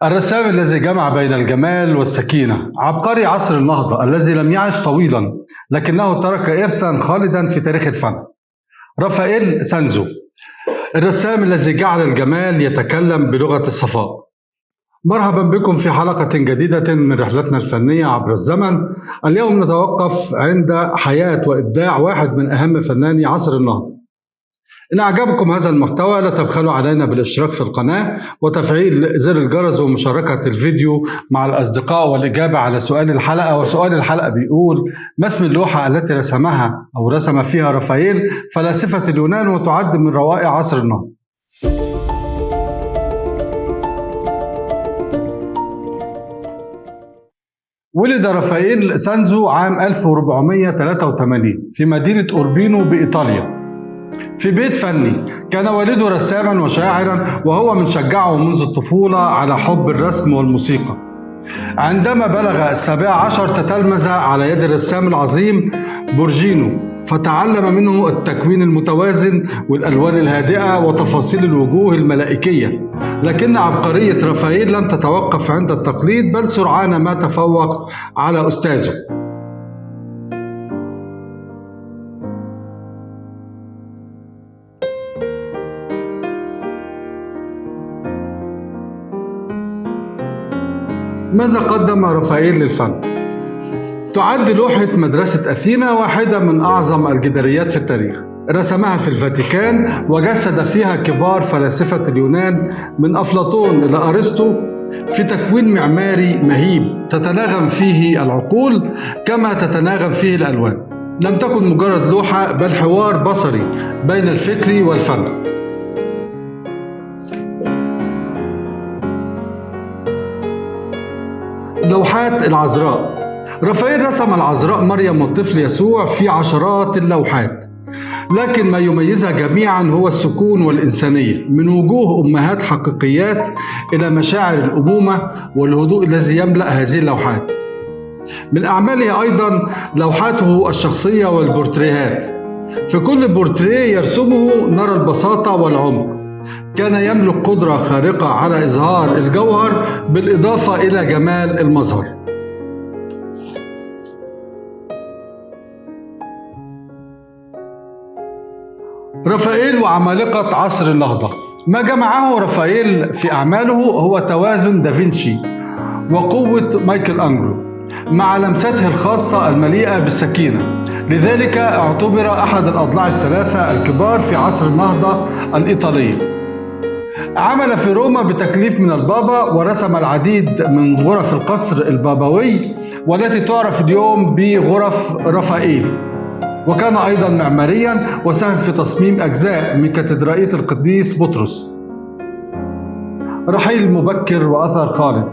الرسام الذي جمع بين الجمال والسكينة، عبقري عصر النهضة الذي لم يعش طويلا لكنه ترك إرثا خالدا في تاريخ الفن. رافايل سانزيو، الرسام الذي جعل الجمال يتكلم بلغة الصفاء. مرحبا بكم في حلقة جديدة من رحلتنا الفنية عبر الزمن. اليوم نتوقف عند حياة وإبداع واحد من أهم فناني عصر النهضة. إن أعجبكم هذا المحتوى لا تبخلوا علينا بالاشتراك في القناة وتفعيل زر الجرس ومشاركة الفيديو مع الأصدقاء والإجابة على سؤال الحلقة. وسؤال الحلقة بيقول: ما اسم اللوحة التي رسمها أو رسم فيها رافايل فلاسفة اليونان وتعد من روائع عصر النهضة؟ ولد رافايل سانزيو عام 1483 في مدينة أوربينو بإيطاليا في بيت فني. كان والده رساما وشاعرا، وهو من شجعه منذ الطفولة على حب الرسم والموسيقى. عندما بلغ 17 تتلمذ على يد الرسام العظيم بورجينو، فتعلم منه التكوين المتوازن والألوان الهادئة وتفاصيل الوجوه الملائكية. لكن عبقرية رافايل لم تتوقف عند التقليد، بل سرعان ما تفوق على أستاذه. ماذا قدم رافايل للفن؟ تعد لوحة مدرسة أثينا واحدة من أعظم الجداريات في التاريخ. رسمها في الفاتيكان وجسد فيها كبار فلاسفة اليونان من أفلاطون إلى أرسطو في تكوين معماري مهيب تتناغم فيه العقول كما تتناغم فيه الألوان. لم تكن مجرد لوحة، بل حوار بصري بين الفكر والفن. لوحات العذراء. رافايل رسم العذراء مريم والطفل يسوع في عشرات اللوحات، لكن ما يميزها جميعا هو السكون والإنسانية، من وجوه أمهات حقيقيات إلى مشاعر الأمومة والهدوء الذي يملأ هذه اللوحات. من أعماله أيضا لوحاته الشخصية والبورتريهات. في كل بورتريه يرسمه نرى البساطة والعمق. كان يملك قدرة خارقة على إظهار الجوهر بالإضافة إلى جمال المظهر. رافايل وعمالقة عصر النهضة. ما جمعه رافايل في أعماله هو توازن دافنشي وقوة مايكل أنجلو مع لمساته الخاصة المليئة بالسكينة. لذلك اعتبر أحد الأضلاع الثلاثة الكبار في عصر النهضة الإيطالية. عمل في روما بتكليف من البابا، ورسم العديد من غرف القصر البابوي والتي تعرف اليوم بغرف رافايل. وكان أيضا معماريا وساهم في تصميم أجزاء من كاتدرائية القديس بطرس. رحيل مبكر وأثر خالد.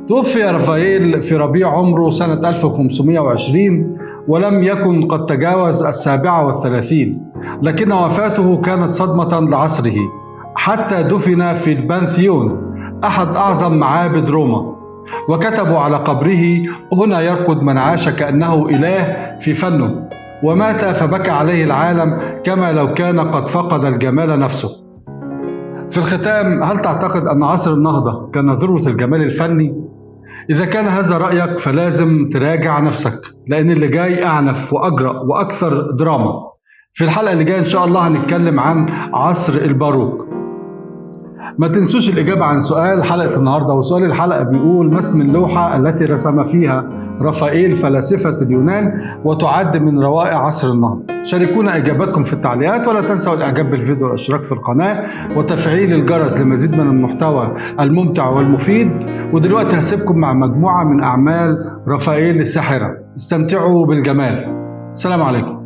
توفي رافايل في ربيع عمره سنة 1520 ولم يكن قد تجاوز 37، لكن وفاته كانت صدمة لعصره، حتى دفن في البانثيون أحد أعظم معابد روما، وكتبوا على قبره: هنا يرقد من عاش كأنه إله في فنه، ومات فبكى عليه العالم كما لو كان قد فقد الجمال نفسه. في الختام، هل تعتقد أن عصر النهضة كان ذروة الجمال الفني؟ إذا كان هذا رأيك فلازم تراجع نفسك، لأن اللي جاي أعنف وأجرأ وأكثر دراما. في الحلقة اللي جاية إن شاء الله هنتكلم عن عصر الباروك. ما تنسوش الإجابة عن سؤال حلقة النهاردة، وسؤال الحلقة بيقول: ما اسم اللوحة التي رسم فيها رافايل فلاسفة اليونان وتعد من روائع عصر النهضة؟ شاركونا إجاباتكم في التعليقات، ولا تنسوا الإعجاب بالفيديو والاشتراك في القناة وتفعيل الجرس لمزيد من المحتوى الممتع والمفيد. ودلوقتي هسيبكم مع مجموعة من أعمال رافايل الساحرة. استمتعوا بالجمال. السلام عليكم.